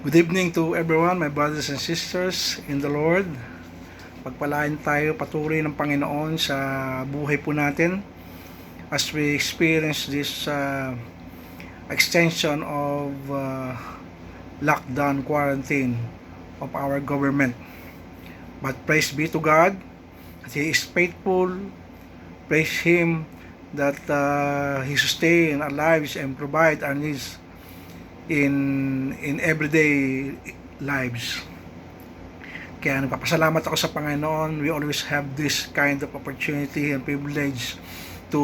Good evening to everyone, my brothers and sisters in the Lord. Pagpalain tayo patuloy ng Panginoon sa buhay po natin as we experience this extension of lockdown quarantine of our government. But praise be to God, He is faithful. Praise Him that He sustain our lives and provide our needs in everyday lives. Kaya nagpapasalamat ako sa Panginoon. We always have this kind of opportunity and privilege to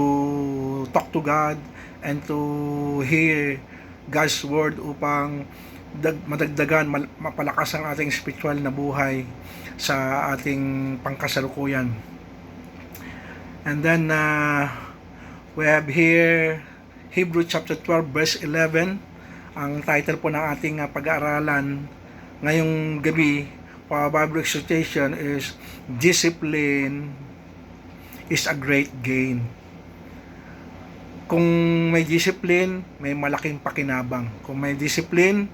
talk to God and to hear God's word upang madagdagan, mapalakas ang ating spiritual na buhay sa ating pangkasalukuyan. And then we have here Hebrew chapter 12 verse 11. Ang title po ng ating pag-aaralan ngayong gabi for Bible exhortation is Discipline is a Great Gain. Kung may discipline, may malaking pakinabang. Kung may discipline,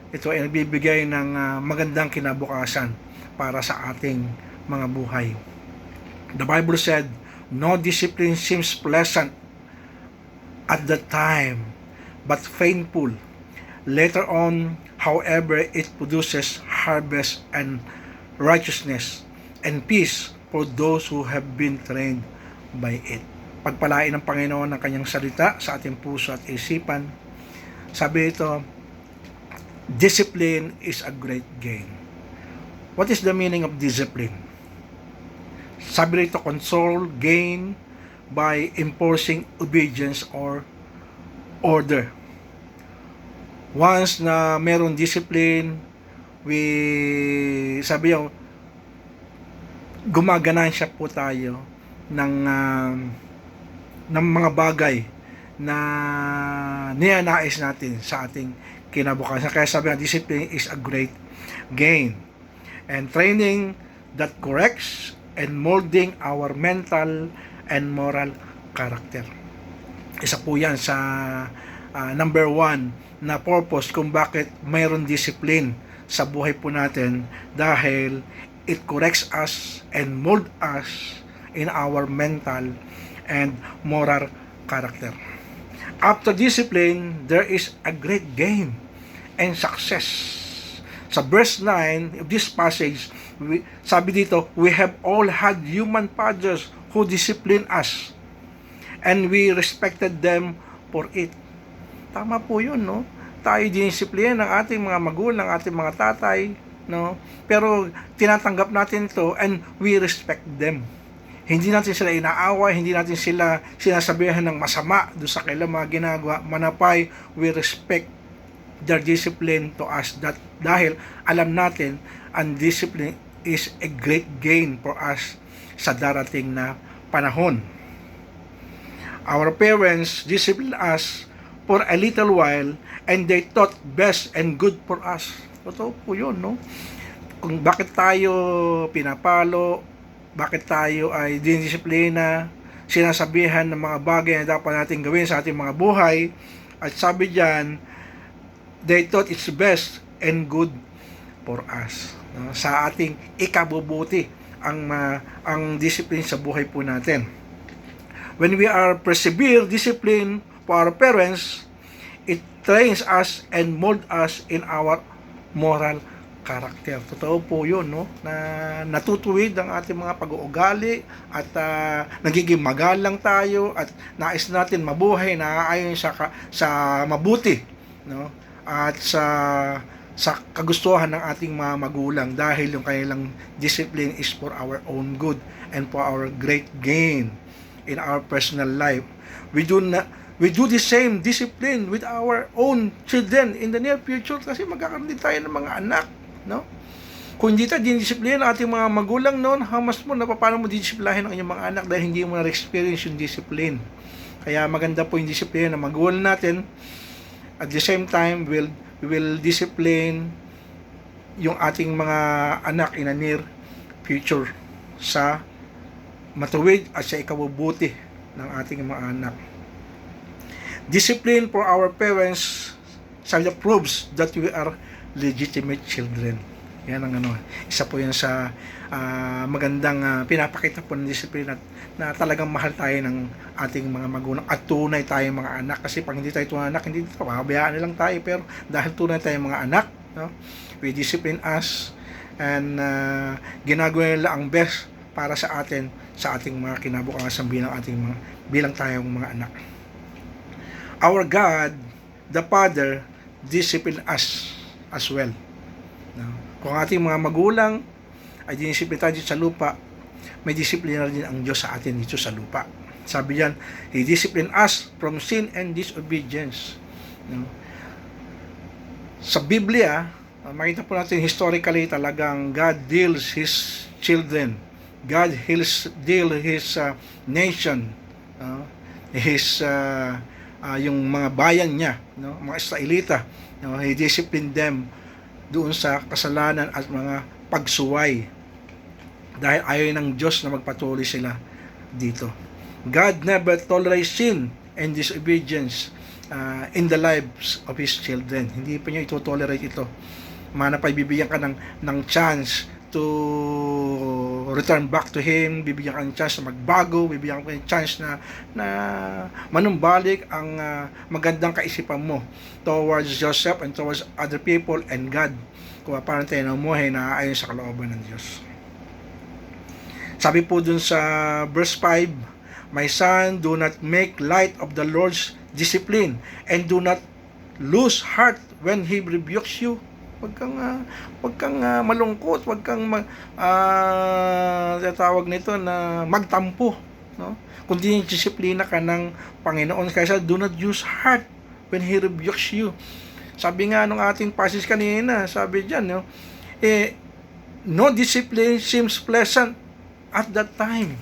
ito ay nagbibigay ng magandang kinabukasan para sa ating mga buhay. The Bible said, "No discipline seems pleasant at the time, but painful. Later on, however, it produces harvest and righteousness and peace for those who have been trained by it." Pagpalain ng Panginoon ng kanyang salita sa ating puso at isipan. Sabi ito, discipline is a great gain. What is the meaning of discipline? Sabi rito, control gain by enforcing obedience or order. Once na meron discipline, sabi yung gumaganansya po tayo ng mga bagay na niyanais natin sa ating kinabukasan. Kaya sabi nga, discipline is a great gain. And training that corrects and molding our mental and moral character. Isa po yan sa number one na purpose kung bakit mayroon discipline sa buhay po natin, dahil it corrects us and mold us in our mental and moral character. After discipline, there is a great gain and success. Sa verse 9 of this passage, sabi dito, we have all had human fathers who disciplined us and we respected them for it. Tama po yun, no? Tayo dinisiplina ng ating mga magulang, ating mga tatay, no? Pero tinatanggap natin ito and we respect them. Hindi natin sila inaaway, hindi natin sila sinasabihan ng masama doon sa kailang mga ginagawa. Manapay, we respect their discipline to us, that dahil alam natin ang discipline is a great gain for us sa darating na panahon. Our parents discipline us for a little while and they thought best and good for us. Totoo po yun, no? Kung bakit tayo pinapalo, bakit tayo ay dinisiplina, sinasabihan ng mga bagay na dapat natin gawin sa ating mga buhay, at sabi diyan, they thought it's best and good for us. No? Sa ating ikabubuti ang discipline sa buhay po natin. When we are persevere discipline for our parents, it trains us and mold us in our moral character. Totoo po yun, no? Na natutuwid ang ating mga pag-uugali at nagiging magalang tayo at nais natin mabuhay na ayon sa mabuti, no? At sa kagustuhan ng ating mga magulang, dahil yung kanilang discipline is for our own good and for our great gain in our personal life. We do the same discipline with our own children in the near future, kasi magkakaroon din tayo ng mga anak, no? Kung hindi tayo dinisiplina ng ating mga magulang noon, hamas mo na paano mo disiplahin ang inyong mga anak dahil hindi mo na-experience yung discipline. Kaya maganda po yung disiplina ng magulang natin. At the same time, we will discipline yung ating mga anak in a near future sa matuwid at sa ikabubuti ng ating mga anak. Discipline for our parents proves that we are legitimate children. Yan ang ano, isa po yan sa magandang pinapakita po ng disiplina na talagang mahal tayo ng ating mga magulang at tunay tayong mga anak. Kasi pag hindi tayo tunay anak, hindi tayo, pabayaan nilang tayo. Pero dahil tunay tayong mga anak, no, we discipline us and ginagawa nila ang best para sa atin, sa ating mga kinabukasan bilang tayong mga anak. Our God, the Father, discipline us as well. No? Kung ating mga magulang ay dinisiplina tayo dito sa lupa, may disiplina din ang Diyos sa atin dito sa lupa. Sabi diyan, He discipline us from sin and disobedience. No? Sa Biblia, makita po natin historically talagang God deals His children. God deals His nation. Yung mga bayan niya, no? Mga Israelita, no? He disciplined them doon sa kasalanan at mga pagsuway dahil ayaw ng Diyos na magpatuloy sila dito. God never tolerates sin and disobedience in the lives of His children. Hindi pa niya ito-tolerate ito. Mana pa bibigyan ka ng chance to return back to Him, bibigyan ka ng chance na magbago, bibigyan ka ng chance na manumbalik ang magandang kaisipan mo towards yourself and towards other people and God, kung paano tayo namuhay na ayon sa kalooban ng Diyos. Sabi po dun sa verse 5, My son, do not make light of the Lord's discipline and do not lose heart when He rebukes you. Wag kang malungkot, wag kang tawag nito na magtampo, no? Kundi disiplina ka ng Panginoon. Kaya do not use heart when He rebukes you. Sabi nga nung ating passage kanina, sabi diyan, no, no discipline seems pleasant at that time.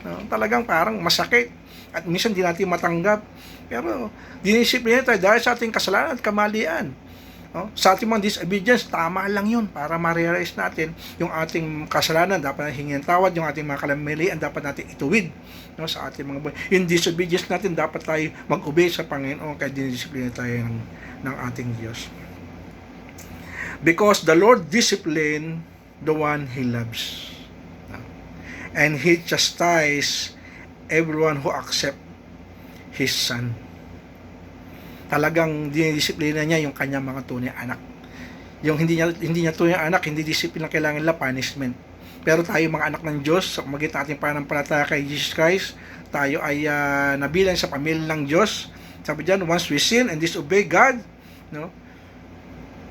No? Talagang parang masakit at minsan di natin matanggap. Pero dinisiplina tayo dahil sa ating kasalanan at kamalian. No? Sa ating mga disobedience, tama lang yun para ma-realize natin yung ating kasalanan, dapat natin hingin tawad, yung ating mga kalamilian, dapat natin ituwid, no, sa ating mga buhay. Yung disobedience natin, dapat tayo mag-obey sa Panginoon, kaya dinidisiplina tayo ng ating Diyos. Because the Lord discipline the one He loves. No? And He chastise everyone who accept His Son. Talagang dinidisiplina niya yung kanyang mga tunay anak. Yung hindi niya tunay anak, hindi disiplina kailangan nila punishment. Pero tayo mga anak ng Diyos, sa magitan nating pananampalataya kay Jesus Christ, tayo ay nabilang sa pamilya ng Diyos. Sabi diyan, once we sin and disobey God, no?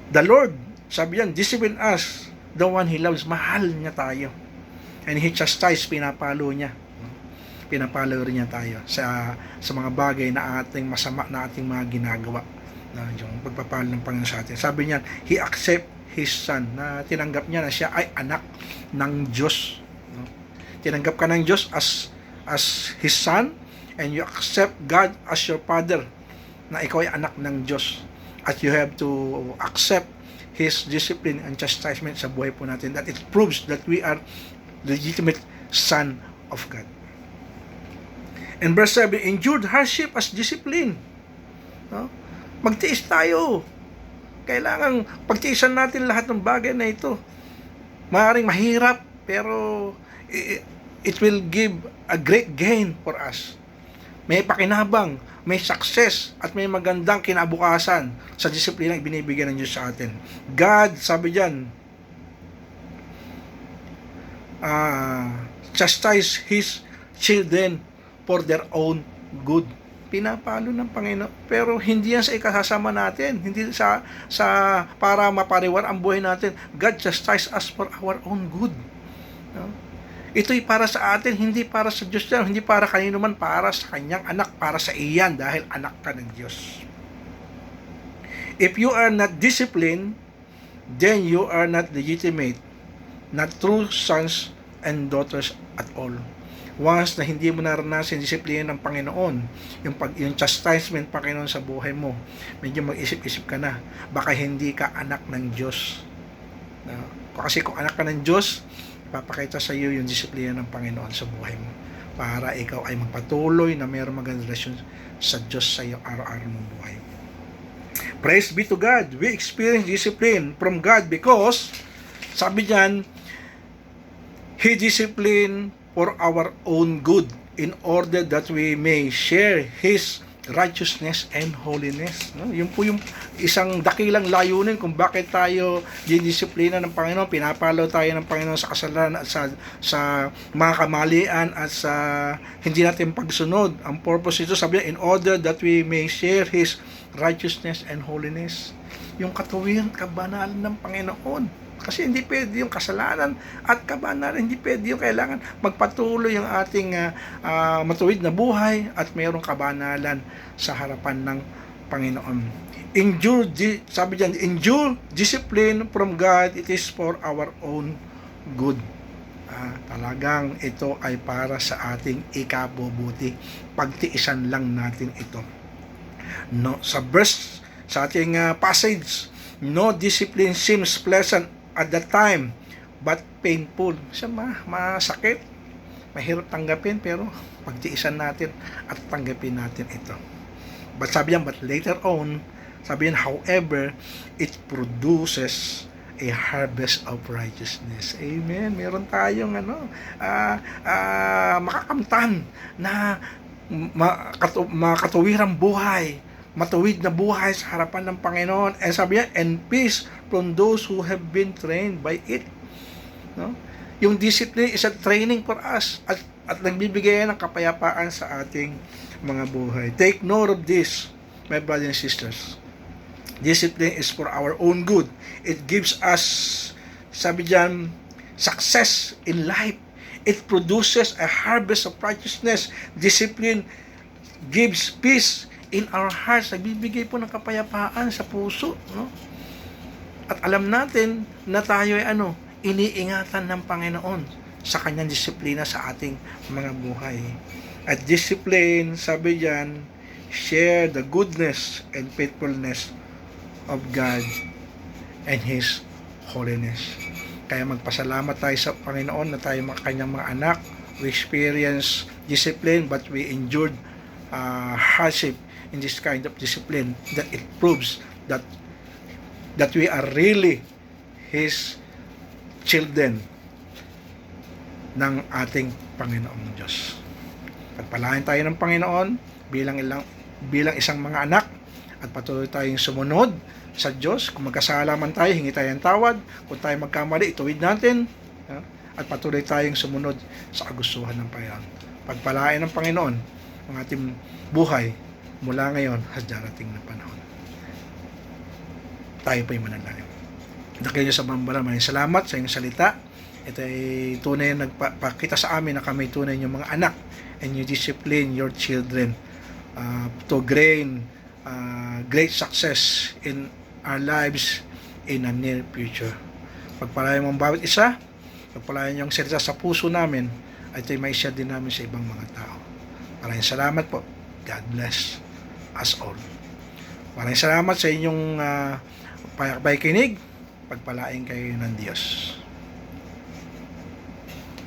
The Lord, sabi diyan, discipline us, the one He loves, mahal niya tayo. And He chastise, pinapalo niya. Pinapalo rin niya tayo sa mga bagay na ating masama na ating mga ginagawa, na yung pagpapalo ng Panginoon sa atin. Sabi niya, He accept His Son, na tinanggap niya na siya ay anak ng Diyos. No? Tinanggap ka ng Diyos as His Son, and you accept God as your Father, na ikaw ay anak ng Diyos. At you have to accept His discipline and chastisement sa buhay po natin, that it proves that we are legitimate son of God. In verse 7, endured hardship as discipline. No? Magtiis tayo. Kailangan pagtiisan natin lahat ng bagay na ito. Maaaring mahirap, pero it will give a great gain for us. May pakinabang, may success, at may magandang kinabukasan sa disiplina ibinibigay ng Diyos sa atin. God, sabi diyan, chastise His children for their own good. Pinapalo ng Panginoon, pero hindi yan sa ikasasama natin, hindi sa para mapariwar ang buhay natin. God chastise us for our own good. No? Ito'y para sa atin, hindi para sa Diyos yan, hindi para kanino man, para sa kanyang anak, para sa iyan, dahil anak ka ng Diyos. If you are not disciplined, then you are not legitimate, not true sons and daughters at all. Once na hindi mo naranasan disiplina ng Panginoon, yung chastisement Panginoon sa buhay mo, medyo mag-isip-isip ka na, baka hindi ka anak ng Diyos. Kasi kung anak ka ng Diyos, papakita sa iyo yung disiplina ng Panginoon sa buhay mo, para ikaw ay magpatuloy na mayroong magandang relasyon sa Diyos sa iyong araw-araw mong buhay. Praise be to God. We experience discipline from God because, sabi diyan, He disciplined for our own good in order that we may share His righteousness and holiness. No? Yun po yung isang dakilang layunin kung bakit tayo dinisiplina ng Panginoon, pinapalo tayo ng Panginoon sa kasalanan at sa mga kamalian at sa hindi natin pagsunod. Ang purpose ito, sabi niya, in order that we may share His righteousness and holiness. Yung katuwiran, kabanalan ng Panginoon. Kasi hindi pwede yung kasalanan at kabanalan, hindi pwede yung kailangan magpatuloy yung ating matuwid na buhay at mayroong kabanalan sa harapan ng Panginoon. Sabi diyan, endure discipline from God, it is for our own good. Talagang ito ay para sa ating ikabubuti. Pagtiisan lang natin ito. No, sa verse, sa ating passage, no discipline seems pleasant at the time, but painful. Siya masakit, mahirap tanggapin, pero pagtiisan natin at tanggapin natin ito. But sabi niya, but later on, sabi niya, however, it produces a harvest of righteousness. Amen. Meron tayong makakamtan na makatuwirang buhay, matuwid na buhay sa harapan ng Panginoon. And sabi niya, and peace from those who have been trained by it. No? Yung discipline is a training for us at nagbibigay ng kapayapaan sa ating mga buhay. Take note of this, my brothers and sisters. Discipline is for our own good. It gives us, sabi diyan, success in life. It produces a harvest of righteousness. Discipline gives peace in our hearts. Nagbibigay po ng kapayapaan sa puso, no? At alam natin na tayo ay iniingatan ng Panginoon sa kanyang disiplina sa ating mga buhay. At discipline, sabi diyan, share the goodness and faithfulness of God and His holiness. Kaya magpasalamat tayo sa Panginoon na tayo kanyang mga anak. We experience discipline but we endured hardship in this kind of discipline, that it proves that we are really His children ng ating Panginoong Diyos. Pagpalain tayo ng Panginoon bilang isang mga anak at patuloy tayong sumunod sa Diyos. Kung magkasala man tayo, hingi tayo ng tawad. Kung tayo magkamali, ituwid natin. At patuloy tayong sumunod sa kagustuhan ng Panginoon. Pagpalain ng Panginoon ang ating buhay mula ngayon sa darating na panahon. Tayo po'y manalangin. Dakil sa Bambara, maraming salamat sa inyong salita. Ito ay tunay na nagpakita sa amin na kami tunay yung mga anak, and you discipline your children to gain great success in our lives in a near future. Pagpalayan mo ang bawat isa, pagpalayan yung salita sa puso namin, ay ito'y may share din namin sa ibang mga tao. Maraming salamat po. God bless us all. Maraming salamat sa inyong pakikinig. Pagpalain kayo ng Diyos.